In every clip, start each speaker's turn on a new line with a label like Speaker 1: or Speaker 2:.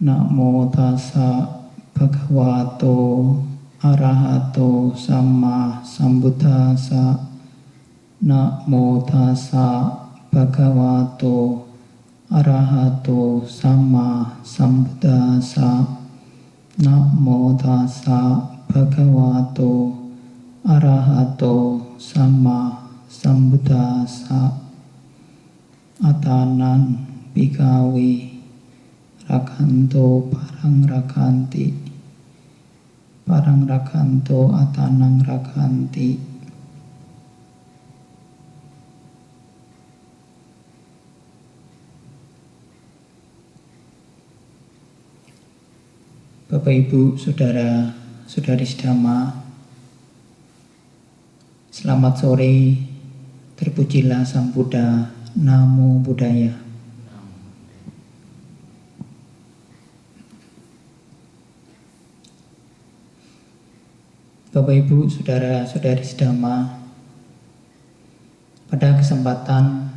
Speaker 1: Namo tassa bhagavato arahato sama sambuddhassa. Namo tassa bhagavato arahato sama sambuddhassa. Namo tassa bhagavato arahato sama sambuddhassa. Atanan bhikkhave rakanto parang rakanti, parang rakanto atanang rakanti. Bapak Ibu, Saudara, Saudari Sedama, selamat sore, terpujilah Sang Buddha, Namo Buddhaya. Bapak Ibu, Saudara, Saudari Sedama, pada kesempatan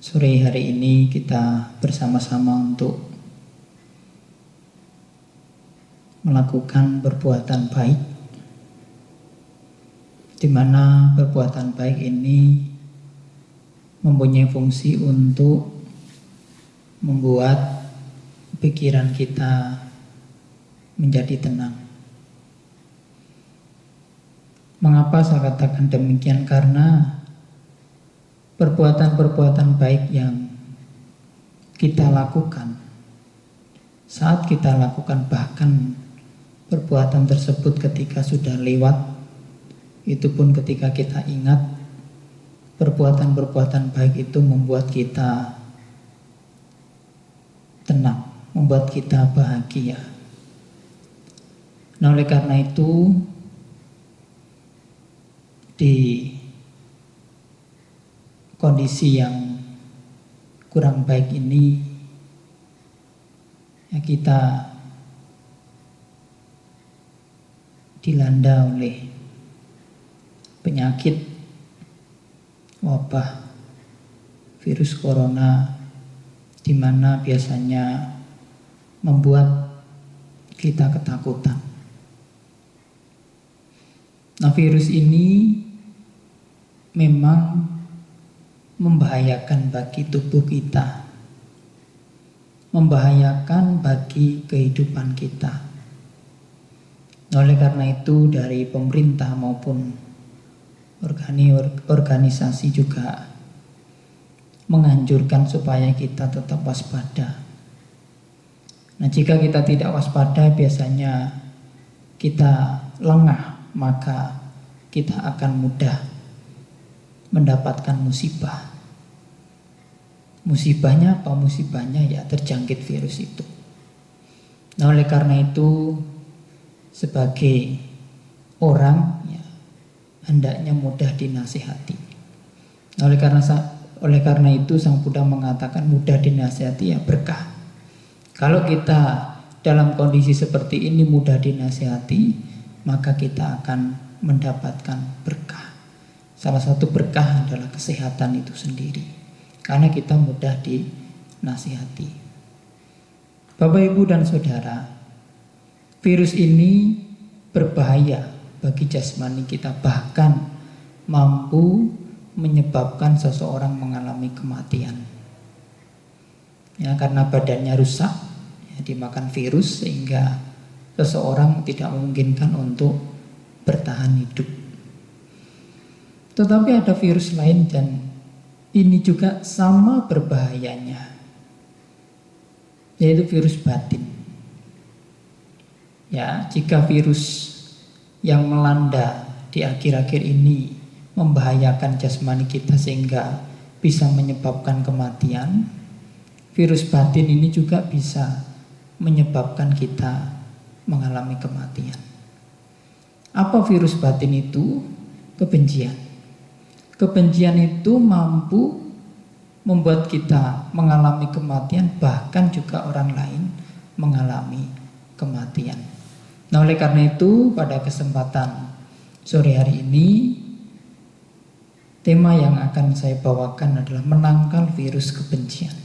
Speaker 1: sore hari ini kita bersama-sama untuk melakukan perbuatan baik, di mana perbuatan baik ini mempunyai fungsi untuk membuat pikiran kita menjadi tenang. Mengapa saya katakan demikian? Karena perbuatan-perbuatan baik yang kita lakukan, saat kita lakukan, bahkan perbuatan tersebut ketika sudah lewat, itu pun ketika kita ingat, perbuatan-perbuatan baik itu membuat kita tenang, membuat kita bahagia. Nah, oleh karena itu, di kondisi yang kurang baik ini, ya, kita dilanda oleh penyakit wabah virus corona, di mana biasanya membuat kita ketakutan. Nah, virus ini memang membahayakan bagi tubuh kita, membahayakan bagi kehidupan kita. Oleh karena itu, dari pemerintah maupun organisasi juga menganjurkan supaya kita tetap waspada. Nah, jika kita tidak waspada, biasanya kita lengah, maka kita akan mudah mendapatkan musibah. Musibahnya apa? Musibahnya ya terjangkit virus itu. Nah, oleh karena itu, sebagai orang, ya, hendaknya mudah dinasihati. Nah, oleh karena itu Sang Buddha mengatakan mudah dinasihati ya berkah. Kalau kita dalam kondisi seperti ini mudah dinasihati, maka kita akan mendapatkan berkah. Salah satu berkah adalah kesehatan itu sendiri, karena kita mudah dinasihati. Bapak, Ibu, dan Saudara, virus ini berbahaya bagi jasmani kita, bahkan mampu menyebabkan seseorang mengalami kematian. Ya, karena badannya rusak, ya, dimakan virus, sehingga seseorang tidak memungkinkan untuk bertahan hidup. Tetapi ada virus lain dan ini juga sama berbahayanya, yaitu virus batin. Ya, jika virus yang melanda di akhir-akhir ini membahayakan jasmani kita sehingga bisa menyebabkan kematian, virus batin ini juga bisa menyebabkan kita mengalami kematian. Apa virus batin itu? Kebencian. Kebencian itu mampu membuat kita mengalami kematian, bahkan juga orang lain mengalami kematian. Nah, oleh karena itu, pada kesempatan sore hari ini, tema yang akan saya bawakan adalah menangkal virus kebencian.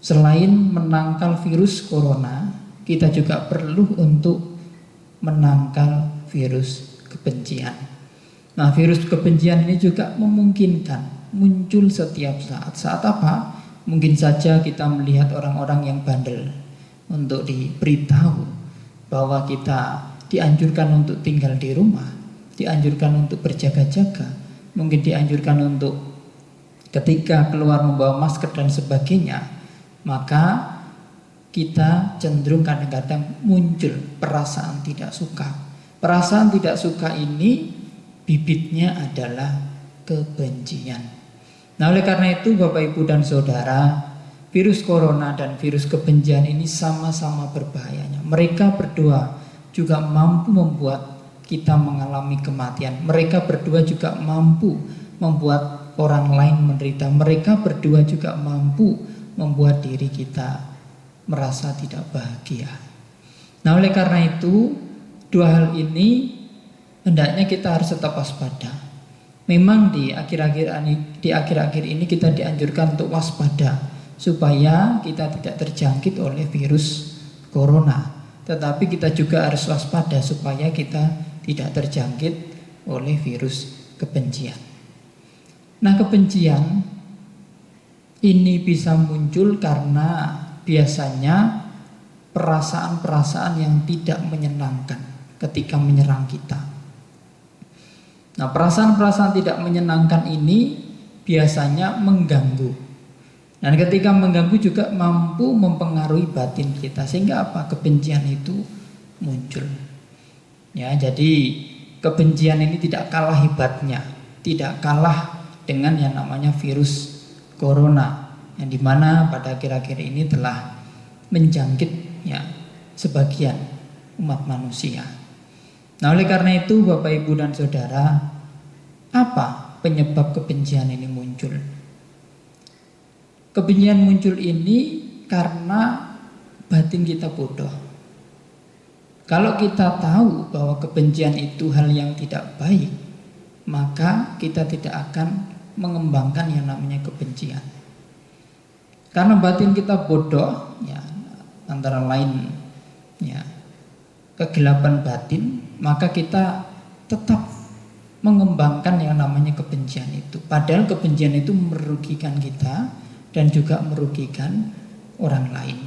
Speaker 1: Selain menangkal virus corona, kita juga perlu untuk menangkal virus kebencian. Nah, virus kebencian ini juga memungkinkan muncul setiap saat. Saat apa? Mungkin saja kita melihat orang-orang yang bandel, untuk diberitahu bahwa kita dianjurkan untuk tinggal di rumah, dianjurkan untuk berjaga-jaga, mungkin dianjurkan untuk ketika keluar membawa masker dan sebagainya. Maka kita cenderung kadang-kadang muncul perasaan tidak suka. Perasaan tidak suka ini bibitnya adalah kebencian. Nah, oleh karena itu Bapak Ibu dan Saudara, virus corona dan virus kebencian ini sama-sama berbahayanya. Mereka berdua juga mampu membuat kita mengalami kematian. Mereka berdua juga mampu membuat orang lain menderita. Mereka berdua juga mampu membuat diri kita merasa tidak bahagia. Nah, oleh karena itu, dua hal ini hendaknya kita harus tetap waspada. Memang di akhir-akhir ini kita dianjurkan untuk waspada supaya kita tidak terjangkit oleh virus corona. Tetapi kita juga harus waspada supaya kita tidak terjangkit oleh virus kebencian. Nah, kebencian ini bisa muncul karena biasanya perasaan-perasaan yang tidak menyenangkan ketika menyerang kita. Nah, perasaan-perasaan tidak menyenangkan ini biasanya mengganggu. Dan ketika mengganggu juga mampu mempengaruhi batin kita, sehingga apa? Kebencian itu muncul. Ya, jadi kebencian ini tidak kalah hebatnya, tidak kalah dengan yang namanya virus corona, yang dimana pada akhir-akhir ini telah menjangkit ya sebagian umat manusia. Nah, oleh karena itu Bapak Ibu dan Saudara, apa penyebab kebencian ini muncul? Kebencian muncul ini karena batin kita bodoh. Kalau kita tahu bahwa kebencian itu hal yang tidak baik, maka kita tidak akan mengembangkan yang namanya kebencian. Karena batin kita bodoh, ya, antara lain ya kegelapan batin, maka kita tetap mengembangkan yang namanya kebencian itu. Padahal kebencian itu merugikan kita dan juga merugikan orang lain.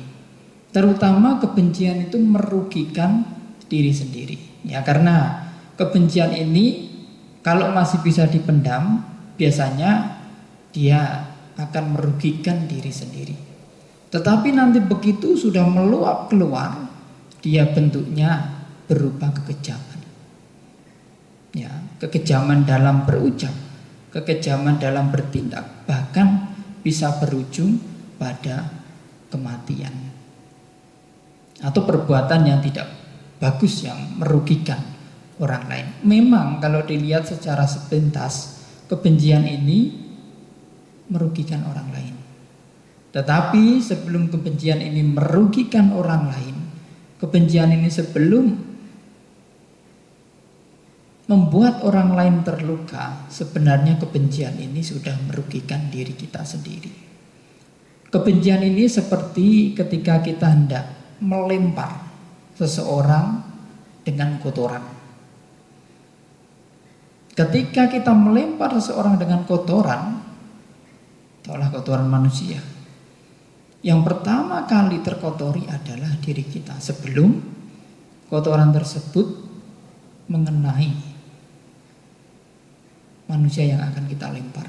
Speaker 1: Terutama kebencian itu merugikan diri sendiri. Ya, karena kebencian ini kalau masih bisa dipendam, biasanya dia akan merugikan diri sendiri. Tetapi nanti begitu sudah meluap keluar, dia bentuknya berupa kekejaman. Ya, kekejaman dalam berucap, kekejaman dalam bertindak, bahkan bisa berujung pada kematian atau perbuatan yang tidak bagus yang merugikan orang lain. Memang kalau dilihat secara sepintas, kebencian ini merugikan orang lain. Tetapi sebelum kebencian ini merugikan orang lain, kebencian ini sebelum membuat orang lain terluka, sebenarnya kebencian ini sudah merugikan diri kita sendiri. Kebencian ini seperti ketika kita hendak melempar seseorang dengan kotoran. Ketika kita melempar seseorang dengan kotoran, itulah kotoran manusia, yang pertama kali terkotori adalah diri kita sebelum kotoran tersebut mengenai manusia yang akan kita lempar.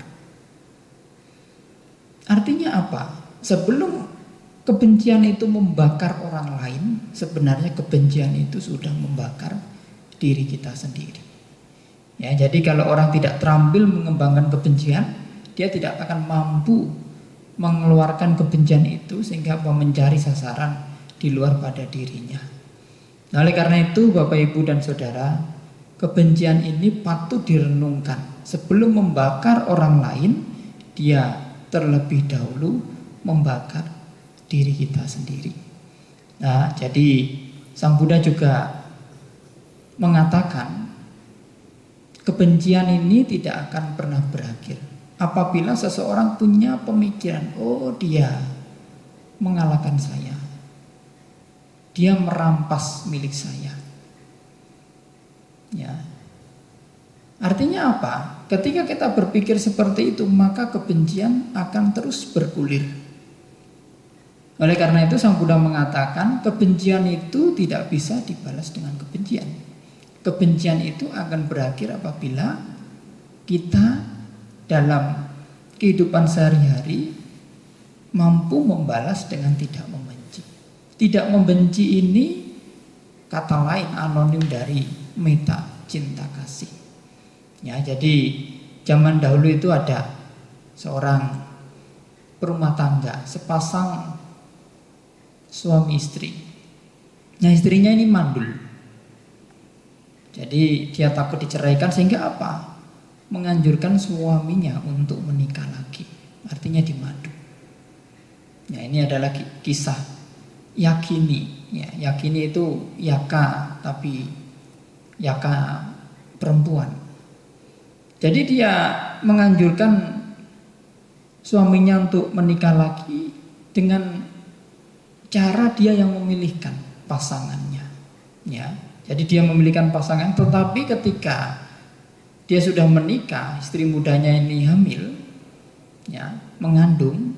Speaker 1: Artinya apa? Sebelum kebencian itu membakar orang lain, sebenarnya kebencian itu sudah membakar diri kita sendiri. Ya, jadi kalau orang tidak terampil mengembangkan kebencian, dia tidak akan mampu mengeluarkan kebencian itu sehingga mencari sasaran di luar pada dirinya. Nah, oleh karena itu Bapak Ibu dan Saudara, kebencian ini patut direnungkan. Sebelum membakar orang lain, dia terlebih dahulu membakar diri kita sendiri. Nah, jadi Sang Buddha juga mengatakan kebencian ini tidak akan pernah berakhir apabila seseorang punya pemikiran, oh dia mengalahkan saya. Dia merampas milik saya. Ya. Artinya apa? Ketika kita berpikir seperti itu, maka kebencian akan terus bergulir. Oleh karena itu Sang Buddha mengatakan kebencian itu tidak bisa dibalas dengan kebencian. Kebencian itu akan berakhir apabila kita dalam kehidupan sehari-hari mampu membalas dengan tidak membenci. Tidak membenci ini kata lain anonim dari metta, cinta kasih. Ya, jadi zaman dahulu itu ada seorang berumah tangga, sepasang suami istri. Nah, istrinya ini mandul. Jadi dia takut diceraikan sehingga apa? Menganjurkan suaminya untuk menikah lagi. Artinya dimadu. Ya, ini adalah kisah yakini. Ya, yakini itu yaka, tapi yaka perempuan. Jadi dia menganjurkan suaminya untuk menikah lagi dengan cara dia yang memilihkan pasangannya. Ya, jadi dia memilihkan pasangan, tetapi ketika dia sudah menikah, istri mudanya ini hamil, ya, mengandung,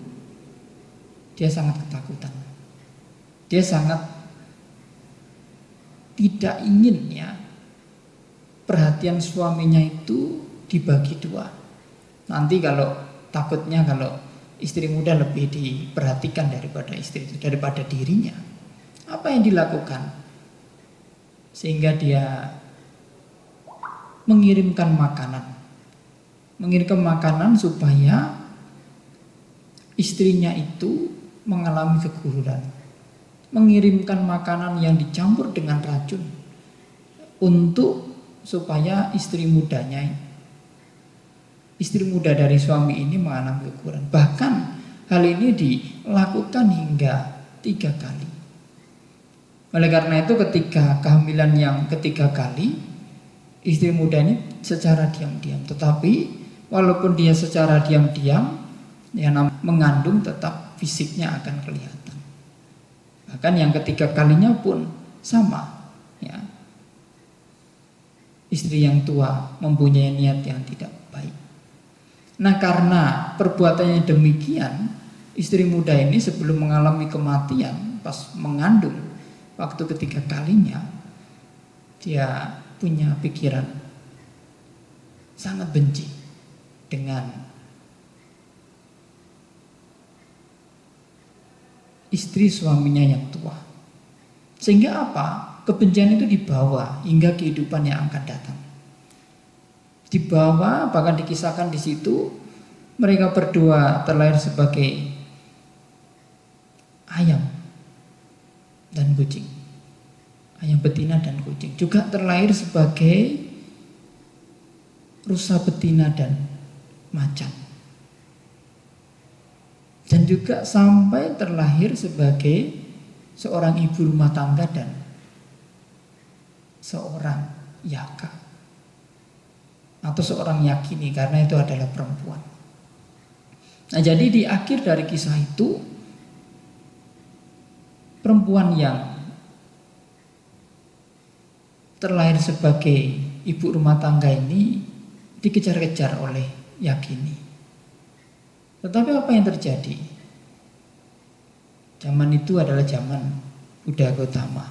Speaker 1: dia sangat ketakutan. Dia sangat tidak ingin, ya, perhatian suaminya itu dibagi dua. Nanti kalau takutnya kalau istri muda lebih diperhatikan daripada istri itu, daripada dirinya. Apa yang dilakukan? Sehingga dia mengirimkan makanan. Mengirimkan makanan supaya istrinya itu mengalami keguguran. Mengirimkan makanan yang dicampur dengan racun untuk supaya istri muda dari suami ini mengalami keguguran. Bahkan hal ini dilakukan hingga 3 kali. Oleh karena itu ketika kehamilan yang ketiga kali, istri muda ini secara diam-diam, tetapi walaupun dia secara diam-diam yang mengandung, tetap fisiknya akan kelihatan. Bahkan yang ketiga kalinya pun sama, ya. Istri yang tua mempunyai niat yang tidak baik. Nah, karena perbuatannya demikian, istri muda ini sebelum mengalami kematian pas mengandung waktu ketiga kalinya, dia punya pikiran sangat benci dengan istri suaminya yang tua. Sehingga apa? Kebencian itu dibawa hingga kehidupan yang akan datang. Dibawa, bahkan dikisahkan di situ mereka berdua terlahir sebagai ayam dan kucing. Ayam betina dan kucing. Juga terlahir sebagai rusa betina dan macan. Dan juga sampai terlahir sebagai seorang ibu rumah tangga dan seorang yaka atau seorang yakini, karena itu adalah perempuan. Nah, jadi di akhir dari kisah itu, perempuan yang terlahir sebagai ibu rumah tangga ini dikejar-kejar oleh yakini. Tetapi apa yang terjadi? Zaman itu adalah zaman Buddha Gautama.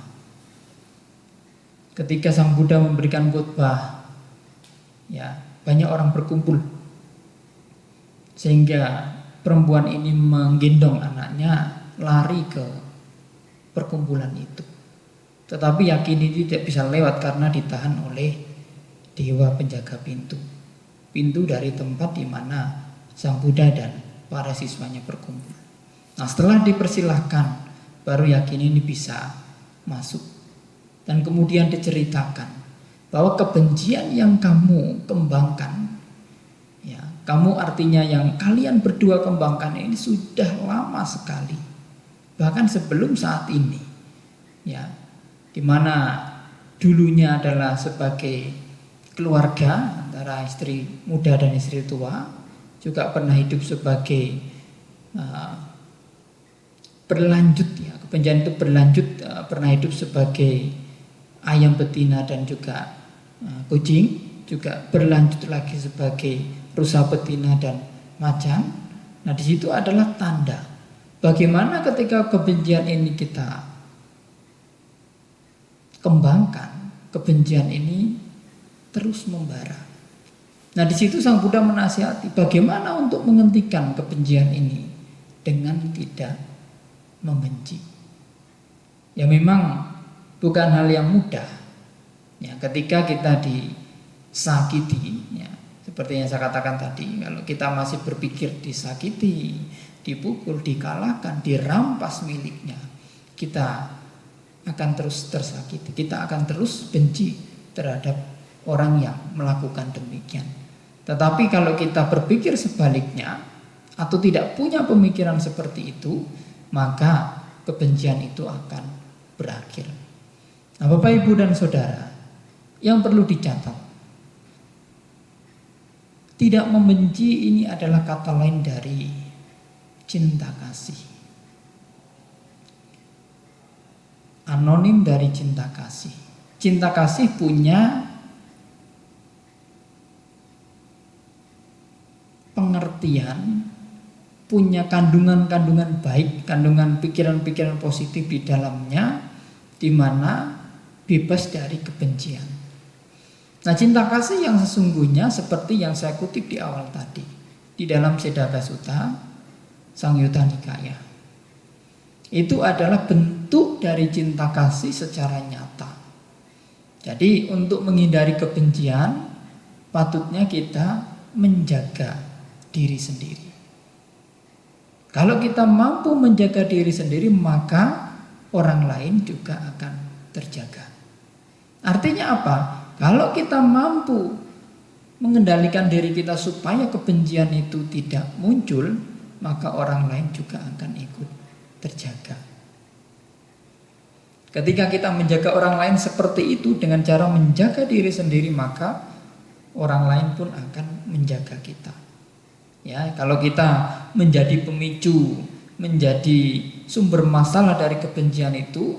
Speaker 1: Ketika Sang Buddha memberikan khotbah, ya, banyak orang berkumpul, sehingga perempuan ini menggendong anaknya lari ke perkumpulan itu. Tetapi yakini tidak bisa lewat karena ditahan oleh dewa penjaga pintu. Pintu dari tempat di mana Sang Buddha dan para siswanya berkumpul. Nah, setelah dipersilahkan, baru yakini ini bisa masuk. Dan kemudian diceritakan bahwa kebencian yang kamu kembangkan, ya, kamu artinya yang kalian berdua kembangkan ini sudah lama sekali, bahkan sebelum saat ini, ya, dimana dulunya adalah sebagai keluarga antara istri muda dan istri tua, juga pernah hidup sebagai berlanjut ya. Kebencian itu berlanjut, pernah hidup sebagai ayam betina dan juga kucing, juga berlanjut lagi sebagai rusa betina dan macan. Nah, di situ adalah tanda bagaimana ketika kebencian ini kita kembangkan, kebencian ini terus membara. Nah, di situ Sang Buddha menasihati bagaimana untuk menghentikan kebencian ini dengan tidak membenci. Ya memang bukan hal yang mudah. Ya, ketika kita disakiti, ya, seperti yang saya katakan tadi, kalau kita masih berpikir disakiti, dipukul, dikalahkan, dirampas miliknya, kita akan terus tersakiti, kita akan terus benci terhadap orang yang melakukan demikian. Tetapi kalau kita berpikir sebaliknya atau tidak punya pemikiran seperti itu, maka kebencian itu akan berakhir. Nah, Bapak, Ibu, dan Saudara, yang perlu dicatat, tidak membenci ini adalah kata lain dari cinta kasih. Anonim dari cinta kasih. Cinta kasih punya pengertian, punya kandungan-kandungan baik, kandungan pikiran-pikiran positif di dalamnya, di mana bebas dari kebencian. Nah, cinta kasih yang sesungguhnya seperti yang saya kutip di awal tadi, di dalam Siddhaka Sutta, Samyutta Nikaya, itu adalah bentuk dari cinta kasih secara nyata. Jadi untuk menghindari kebencian, patutnya kita menjaga diri sendiri. Kalau kita mampu menjaga diri sendiri, maka orang lain juga akan terjaga. Artinya apa? Kalau kita mampu mengendalikan diri kita supaya kebencian itu tidak muncul, maka orang lain juga akan ikut terjaga. Ketika kita menjaga orang lain seperti itu dengan cara menjaga diri sendiri, maka orang lain pun akan menjaga kita. Ya, kalau kita menjadi pemicu, menjadi sumber masalah dari kebencian itu,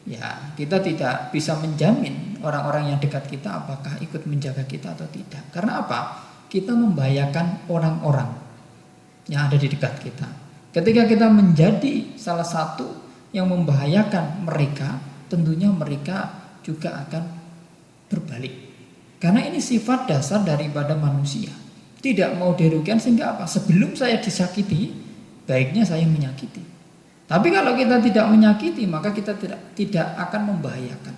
Speaker 1: ya kita tidak bisa menjamin orang-orang yang dekat kita apakah ikut menjaga kita atau tidak. Karena apa? Kita membahayakan orang-orang yang ada di dekat kita. Ketika kita menjadi salah satu yang membahayakan mereka, tentunya mereka juga akan berbalik. Karena ini sifat dasar daripada manusia. Tidak mau dirugikan, sehingga apa? Sebelum saya disakiti, baiknya saya menyakiti. Tapi kalau kita tidak menyakiti, maka kita tidak akan membahayakan.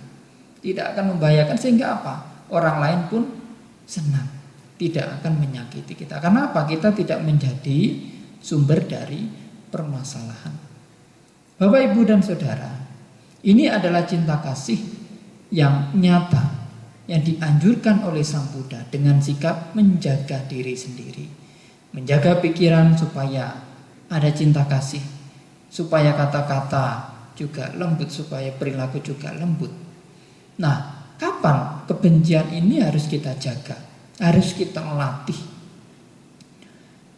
Speaker 1: Tidak akan membahayakan, sehingga apa? Orang lain pun senang, tidak akan menyakiti kita. Karena apa? Kita tidak menjadi sumber dari permasalahan. Bapak, Ibu, dan Saudara, ini adalah cinta kasih yang nyata, yang dianjurkan oleh Sang Buddha dengan sikap menjaga diri sendiri, menjaga pikiran supaya ada cinta kasih, supaya kata-kata juga lembut, supaya perilaku juga lembut. Nah, kapan kebencian ini harus kita jaga, harus kita melatih?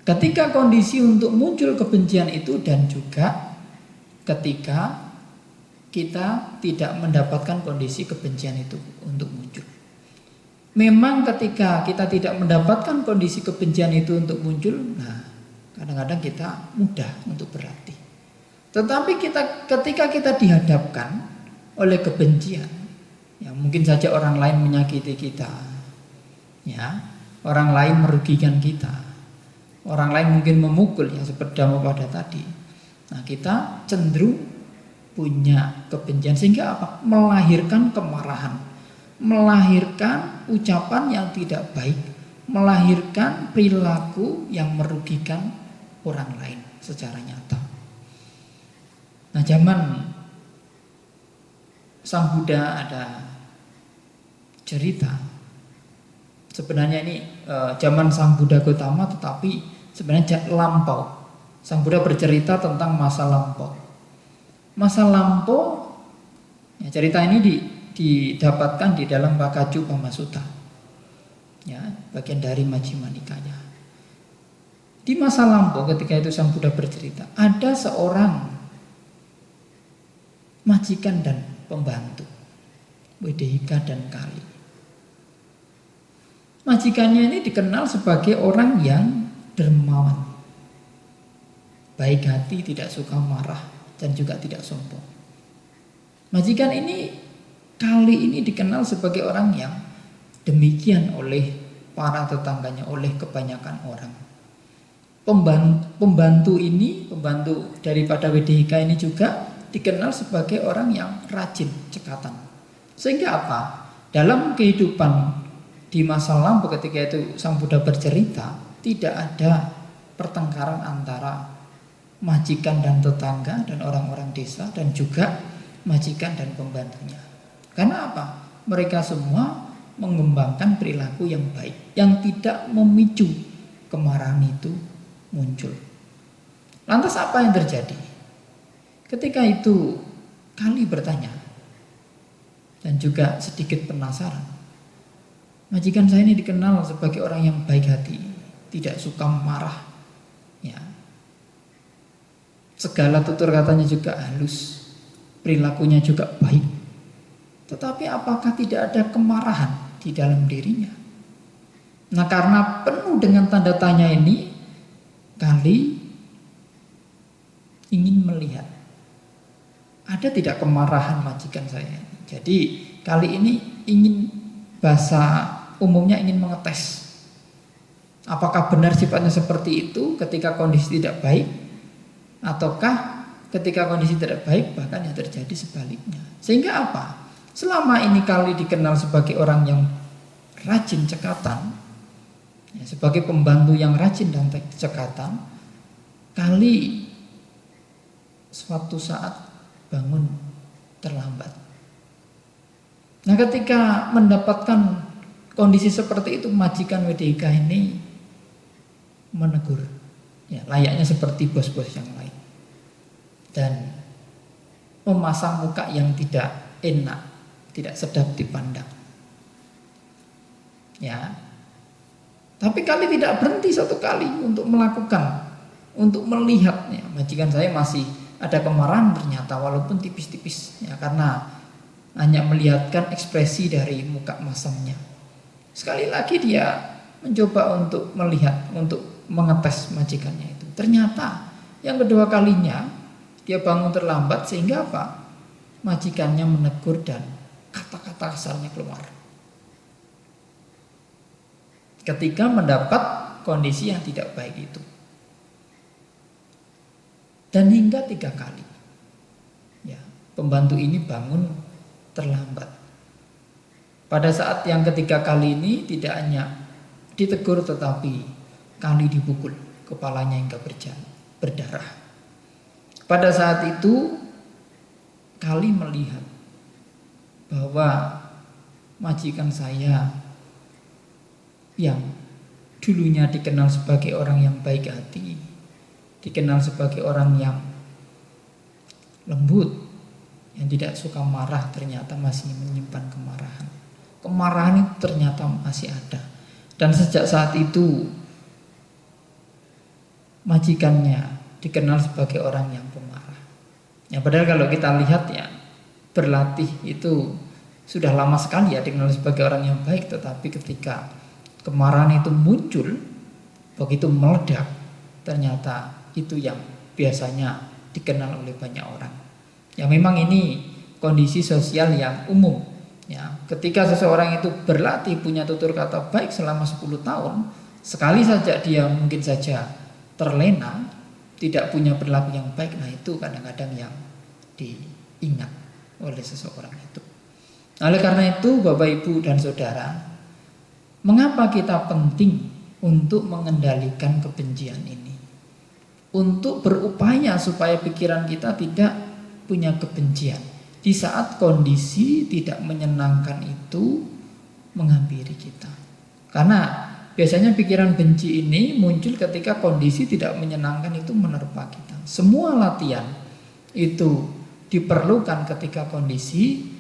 Speaker 1: Ketika kondisi untuk muncul kebencian itu, dan juga ketika kita tidak mendapatkan kondisi kebencian itu untuk muncul. Memang ketika kita tidak mendapatkan kondisi kebencian itu untuk muncul, nah kadang-kadang kita mudah untuk berlatih. Tetapi ketika kita dihadapkan oleh kebencian, ya mungkin saja orang lain menyakiti kita, ya orang lain merugikan kita, orang lain mungkin memukul, ya seperti Dhammapada tadi. Nah, kita cenderung punya kebencian, sehingga apa? Melahirkan kemarahan, melahirkan ucapan yang tidak baik, melahirkan perilaku yang merugikan orang lain secara nyata. Nah, zaman Sang Buddha ada cerita. Sebenarnya ini zaman Sang Buddha Gautama, tetapi sebenarnya lampau. Sang Buddha bercerita tentang masa lampau. Masa lampau, ya, cerita ini didapatkan di dalam Vakajjupama Sutta, ya, bagian dari Majjhima Nikaya. Di masa lampau, ketika itu Sang Buddha bercerita, ada seorang majikan dan pembantu, Wedehika dan Kali. Majikannya ini dikenal sebagai orang yang dermawan, baik hati, tidak suka marah, dan juga tidak sombong. Majikan ini, Kali ini dikenal sebagai orang yang demikian oleh para tetangganya, oleh kebanyakan orang. Pembantu daripada Wedehika ini juga dikenal sebagai orang yang rajin cekatan. Sehingga apa? Dalam kehidupan di masa lampau ketika itu Sang Buddha bercerita, tidak ada pertengkaran antara majikan dan tetangga dan orang-orang desa dan juga majikan dan pembantunya. Karena apa? Mereka semua mengembangkan perilaku yang baik, yang tidak memicu kemarahan itu muncul. Lantas apa yang terjadi? Ketika itu Kali bertanya dan juga sedikit penasaran. Majikan saya ini dikenal sebagai orang yang baik hati, tidak suka marah, ya. Segala tutur katanya juga halus, perilakunya juga baik. Tetapi apakah tidak ada kemarahan di dalam dirinya? Nah, karena penuh dengan tanda tanya ini, Kali ingin melihat ada tidak kemarahan majikan saya. Jadi Kali ini ingin, bahasa umumnya ingin mengetes apakah benar sifatnya seperti itu ketika kondisi tidak baik, ataukah ketika kondisi tidak baik bahkan yang terjadi sebaliknya. Sehingga apa? Selama ini Kali dikenal sebagai orang yang rajin cekatan, ya, sebagai pembantu yang rajin dan cekatan, Kali suatu saat bangun terlambat. Nah, ketika mendapatkan kondisi seperti itu, majikan Wedehika ini menegur, ya, layaknya seperti bos-bos yang lain, dan memasang muka yang tidak enak, tidak sedap dipandang. Ya, tapi Kali tidak berhenti satu kali untuk melakukan, untuk melihatnya. Majikan saya masih ada kemarahan ternyata, walaupun tipis-tipis, ya, karena hanya melihatkan ekspresi dari muka masamnya. Sekali lagi dia mencoba untuk melihat, untuk mengetes majikannya itu. Ternyata yang kedua kalinya dia bangun terlambat, sehingga apa? Majikannya menegur dan kata-kata kasarnya keluar. Ketika mendapat kondisi yang tidak baik itu. Dan hingga 3 kali, ya, pembantu ini bangun terlambat. Pada saat yang ketiga kali ini tidak hanya ditegur, tetapi Kali dipukul, kepalanya hingga berdarah. Pada saat itu Kali melihat bahwa majikan saya yang dulunya dikenal sebagai orang yang baik hati, dikenal sebagai orang yang lembut, yang tidak suka marah, ternyata masih menyimpan kemarahan. Kemarahan itu ternyata masih ada. Dan sejak saat itu majikannya dikenal sebagai orang yang pemarah. Ya, padahal kalau kita lihat, ya, berlatih itu sudah lama sekali, ya, dikenal sebagai orang yang baik. Tetapi ketika kemarahan itu muncul, begitu meledak, ternyata itu yang biasanya dikenal oleh banyak orang. Ya, memang ini kondisi sosial yang umum, ya. Ketika seseorang itu berlatih punya tutur kata baik selama 10 tahun, sekali saja dia mungkin saja terlena, tidak punya perilaku yang baik, nah itu kadang-kadang yang diingat oleh seseorang itu. Oleh karena itu, Bapak, Ibu, dan Saudara, mengapa kita penting untuk mengendalikan kebencian ini? Untuk berupaya supaya pikiran kita tidak punya kebencian di saat kondisi tidak menyenangkan itu menghampiri kita. Karena biasanya pikiran benci ini muncul ketika kondisi tidak menyenangkan itu menerpa kita. Semua latihan itu diperlukan ketika kondisi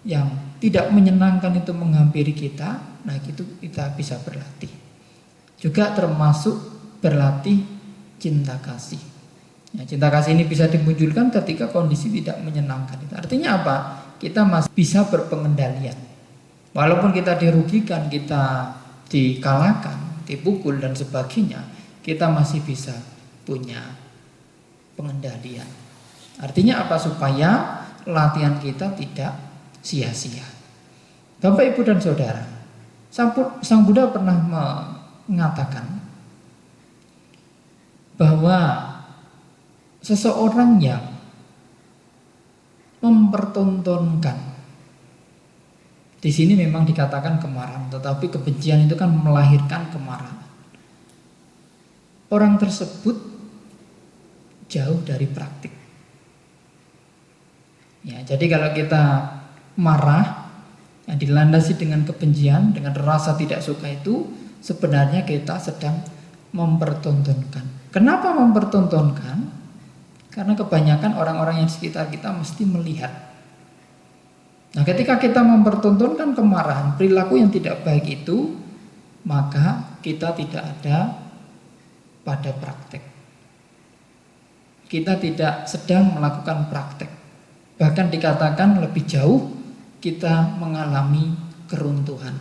Speaker 1: yang tidak menyenangkan itu menghampiri kita. Nah, itu kita bisa berlatih. Juga termasuk berlatih cinta kasih. Ya, cinta kasih ini bisa dimunculkan ketika kondisi tidak menyenangkan. Itu artinya apa? Kita masih bisa berpengendalian. Walaupun kita dirugikan, kita dikalahkan, dipukul dan sebagainya, kita masih bisa punya pengendalian. Artinya apa? Supaya latihan kita tidak sia-sia. Bapak, Ibu, dan Saudara, Sang Buddha pernah mengatakan bahwa seseorang yang mempertontonkan, di sini memang dikatakan kemarahan, tetapi kebencian itu kan melahirkan kemarahan. Orang tersebut jauh dari praktik. Ya, jadi kalau kita marah yang dilandasi dengan kebencian, dengan rasa tidak suka, itu sebenarnya kita sedang mempertontonkan. Kenapa mempertontonkan? Karena kebanyakan orang-orang yang di sekitar kita mesti melihat. Nah, ketika kita mempertontonkan kemarahan, perilaku yang tidak baik itu, maka kita tidak ada pada praktek. Kita tidak sedang melakukan praktek. Bahkan dikatakan lebih jauh, kita mengalami keruntuhan.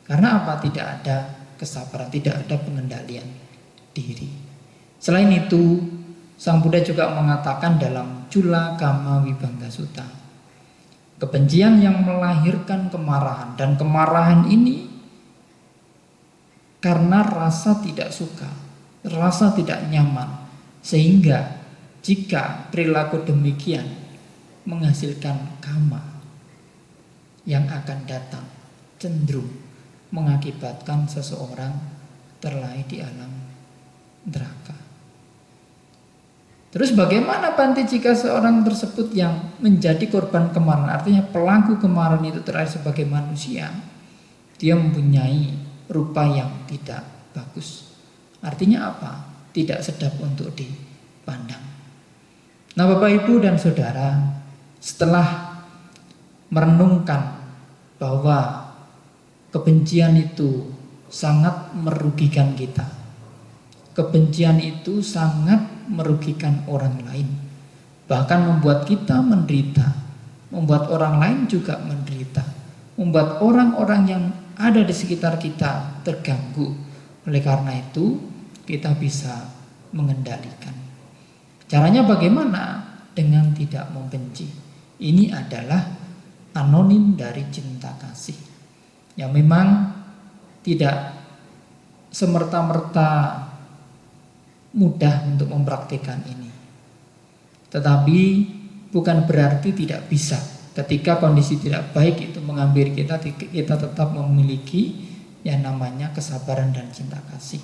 Speaker 1: Karena apa? Tidak ada kesabaran, tidak ada pengendalian diri. Selain itu, Sang Buddha juga mengatakan dalam Cula Kamma Vibhanga Sutta, kebencian yang melahirkan kemarahan, dan kemarahan ini karena rasa tidak suka, rasa tidak nyaman, sehingga jika perilaku demikian menghasilkan kama yang akan datang, cenderung mengakibatkan seseorang terlahir di alam neraka. Terus bagaimana Bante jika seorang tersebut yang menjadi korban kemarahan, artinya pelaku kemarahan itu terlahir sebagai manusia, dia mempunyai rupa yang tidak bagus. Artinya apa? Tidak sedap untuk dipandang. Nah, Bapak, Ibu, dan Saudara, setelah merenungkan bahwa kebencian itu sangat merugikan kita, kebencian itu sangat merugikan orang lain, bahkan membuat kita menderita, membuat orang lain juga menderita, membuat orang-orang yang ada di sekitar kita terganggu. Oleh karena itu, kita bisa mengendalikan. Caranya bagaimana? Dengan tidak membenci. Ini adalah anonim dari cinta kasih, yang memang tidak semerta-merta mudah untuk mempraktikkan ini. Tetapi bukan berarti tidak bisa. Ketika kondisi tidak baik itu menghampiri kita, kita tetap memiliki yang namanya kesabaran dan cinta kasih.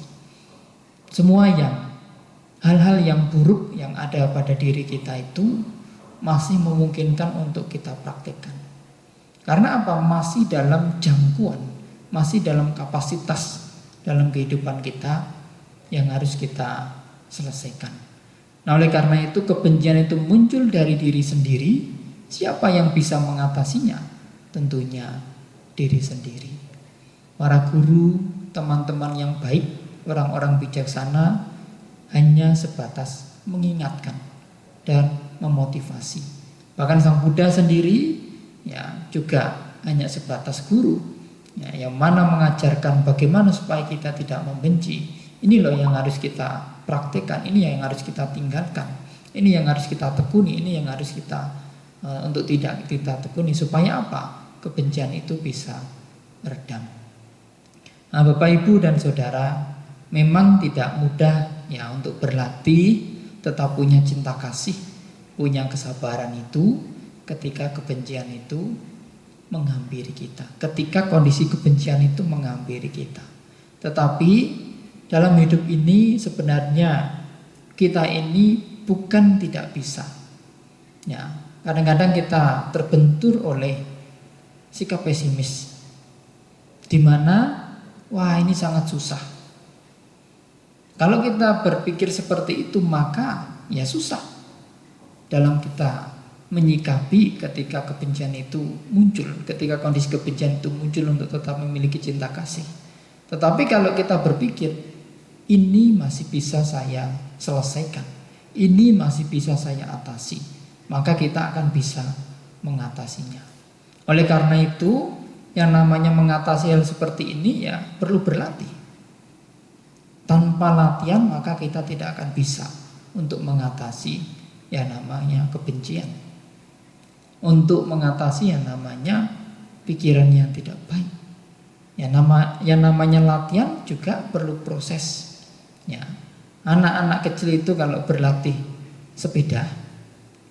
Speaker 1: Semua hal-hal yang buruk yang ada pada diri kita itu masih memungkinkan untuk kita praktikkan. Karena apa? Masih dalam jangkauan, masih dalam kapasitas dalam kehidupan kita yang harus kita selesaikan. Nah, oleh karena itu kebencian itu muncul dari diri sendiri. Siapa yang bisa mengatasinya? Tentunya diri sendiri. Para guru, teman-teman yang baik, orang-orang bijaksana hanya sebatas mengingatkan dan memotivasi. Bahkan Sang Buddha sendiri ya juga hanya sebatas guru, ya, yang mana mengajarkan bagaimana supaya kita tidak membenci. Ini loh yang harus kita praktekkan, ini yang harus kita tinggalkan, ini yang harus kita tekuni, ini yang harus kita untuk tidak kita tekuni, supaya apa? Kebencian itu bisa redam. Nah, Bapak, Ibu, dan Saudara, memang tidak mudah ya untuk berlatih tetap punya cinta kasih, punya kesabaran itu ketika kebencian itu menghampiri kita, ketika kondisi kebencian itu menghampiri kita. Tetapi dalam hidup ini sebenarnya kita ini bukan tidak bisa. Ya, kadang-kadang kita terbentur oleh sikap pesimis, di mana wah ini sangat susah. Kalau kita berpikir seperti itu, maka ya susah dalam kita menyikapi ketika kebencian itu muncul, ketika kondisi kebencian itu muncul untuk tetap memiliki cinta kasih. Tetapi kalau kita berpikir ini masih bisa saya selesaikan, ini masih bisa saya atasi, maka kita akan bisa mengatasinya. Oleh karena itu, yang namanya mengatasi hal seperti ini ya perlu berlatih. Tanpa latihan maka kita tidak akan bisa untuk mengatasi yang namanya kebencian, untuk mengatasi yang namanya pikiran yang tidak baik. Yang namanya latihan juga perlu proses. Ya, anak-anak kecil itu kalau berlatih sepeda,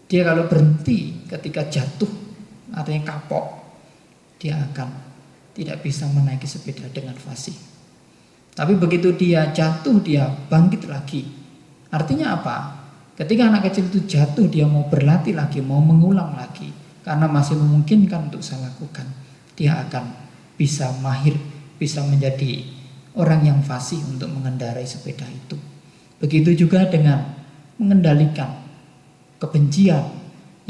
Speaker 1: dia kalau berhenti ketika jatuh, artinya kapok, dia akan tidak bisa menaiki sepeda dengan fasih. Tapi begitu dia jatuh, dia bangkit lagi. Artinya apa? Ketika anak kecil itu jatuh, dia mau berlatih lagi, mau mengulang lagi, karena masih memungkinkan untuk saya lakukan, dia akan bisa mahir, bisa menjadi orang yang fasih untuk mengendarai sepeda itu. Begitu juga dengan mengendalikan kebencian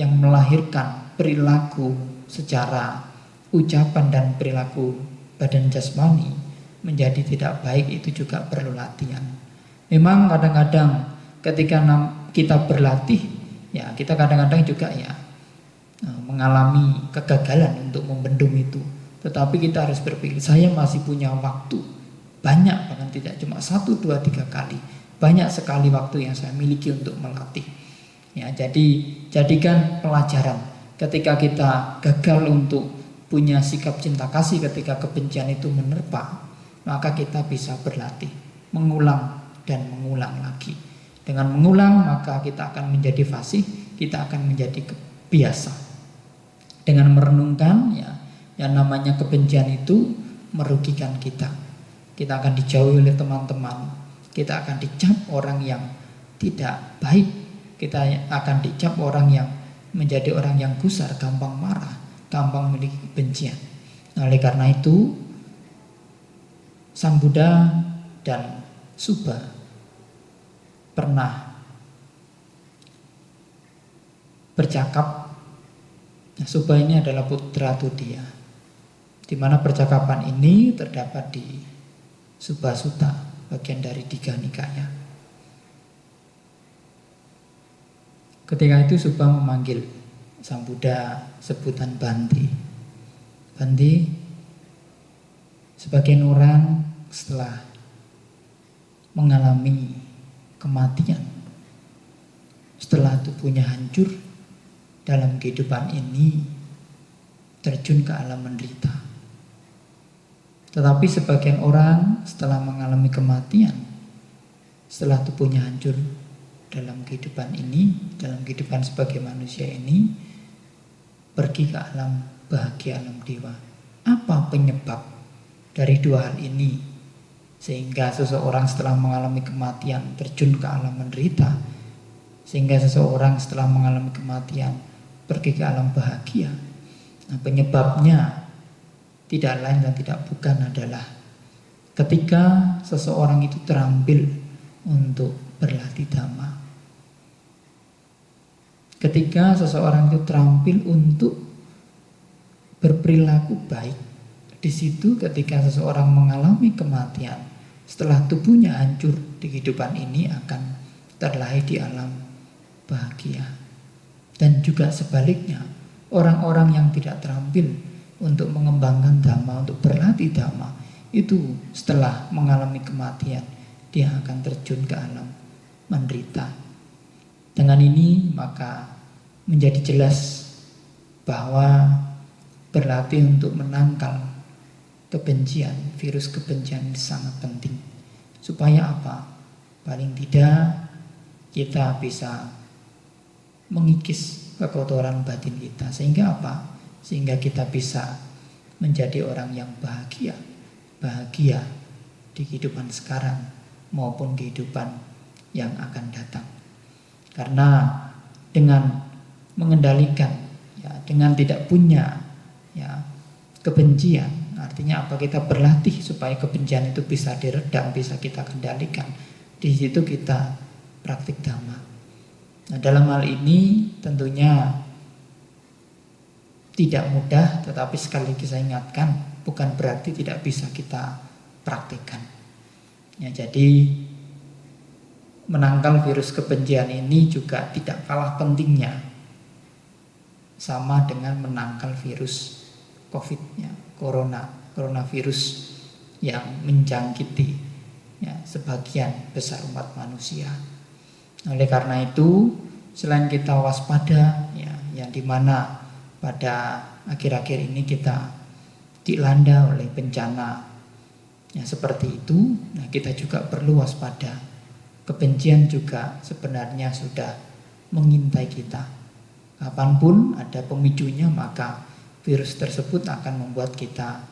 Speaker 1: yang melahirkan perilaku secara ucapan dan perilaku badan jasmani menjadi tidak baik, itu juga perlu latihan. Memang kadang-kadang ketika kita berlatih, ya kita kadang-kadang juga ya mengalami kegagalan untuk membendung itu. Tetapi kita harus berpikir, saya masih punya waktu banyak, bahkan tidak cuma 1, 2, 3 kali. Banyak sekali waktu yang saya miliki untuk melatih. Ya, jadi jadikan pelajaran ketika kita gagal untuk punya sikap cinta kasih, ketika kebencian itu menerpa, maka kita bisa berlatih, mengulang dan mengulang lagi. Dengan mengulang maka kita akan menjadi fasih, kita akan menjadi biasa. Dengan merenungkan, ya, yang namanya kebencian itu merugikan kita. Kita akan dijauhi oleh teman-teman, kita akan dicap orang yang tidak baik, kita akan dicap orang yang menjadi orang yang gusar, gampang marah, gampang memiliki kebencian. Nah, oleh karena itu Sang Buddha dan Subba pernah bercakap. Nah, Subba ini adalah putra Tudia, di mana percakapan ini terdapat di Subba Sutta, bagian dari Digha Nikaya. Ketika itu Subba memanggil Sang Buddha sebutan Banti. Banti, sebagian orang setelah mengalami kematian, setelah tubuhnya hancur dalam kehidupan ini, terjun ke alam menderita. Tetapi sebagian orang setelah mengalami kematian, setelah tubuhnya hancur dalam kehidupan ini, dalam kehidupan sebagai manusia ini, pergi ke alam bahagia, alam dewa. Apa penyebab dari dua hal ini sehingga seseorang setelah mengalami kematian terjun ke alam menderita, sehingga seseorang setelah mengalami kematian pergi ke alam bahagia? Nah, penyebabnya tidak lain dan tidak bukan adalah ketika seseorang itu terampil untuk berlatih dhamma. Ketika seseorang itu terampil untuk berperilaku baik, di situ ketika seseorang mengalami kematian, setelah tubuhnya hancur di kehidupan ini akan terlahir di alam bahagia. Dan juga sebaliknya, orang-orang yang tidak terampil untuk mengembangkan dhamma, untuk berlatih dhamma, itu setelah mengalami kematian, dia akan terjun ke alam menderita. Dengan ini maka menjadi jelas bahwa berlatih untuk menangkal kebencian, virus kebencian sangat penting. Supaya apa? Paling tidak kita bisa mengikis kekotoran batin kita. Sehingga apa? Sehingga kita bisa menjadi orang yang bahagia. Bahagia di kehidupan sekarang maupun kehidupan yang akan datang. Karena dengan mengendalikan, ya, dengan tidak punya, ya, kebencian, artinya apa? Kita berlatih supaya kebencian itu bisa diredam, bisa kita kendalikan. Di situ kita praktik dhamma. Nah, dalam hal ini tentunya tidak mudah, tetapi sekali lagi saya ingatkan, bukan berarti tidak bisa kita praktikkan. Ya, jadi menangkal virus kebencian ini juga tidak kalah pentingnya sama dengan menangkal virus COVID-nya, coronavirus yang menjangkiti sebagian besar umat manusia. Oleh karena itu, selain kita waspada, yang dimana pada akhir-akhir ini kita dilanda oleh bencana seperti itu, kita juga perlu waspada. Kebencian juga sebenarnya sudah mengintai kita. Kapanpun ada pemicunya, maka virus tersebut akan membuat kita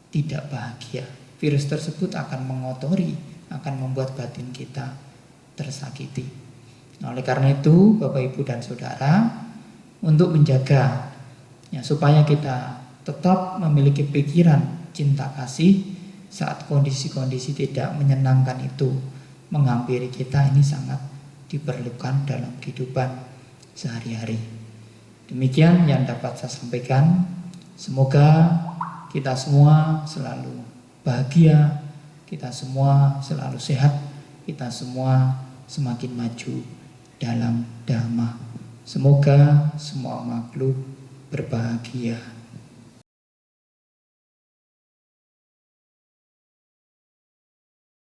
Speaker 1: tidak bahagia. Virus tersebut akan mengotori, akan membuat batin kita tersakiti. Oleh karena itu, Bapak, Ibu, dan Saudara, untuk menjaga supaya kita tetap memiliki pikiran cinta kasih saat kondisi-kondisi tidak menyenangkan itu menghampiri kita, ini sangat diperlukan dalam kehidupan sehari-hari. Demikian yang dapat saya sampaikan. Semoga kita semua selalu bahagia, kita semua selalu sehat, kita semua semakin maju dalam dhamma. Semoga semua makhluk berbahagia.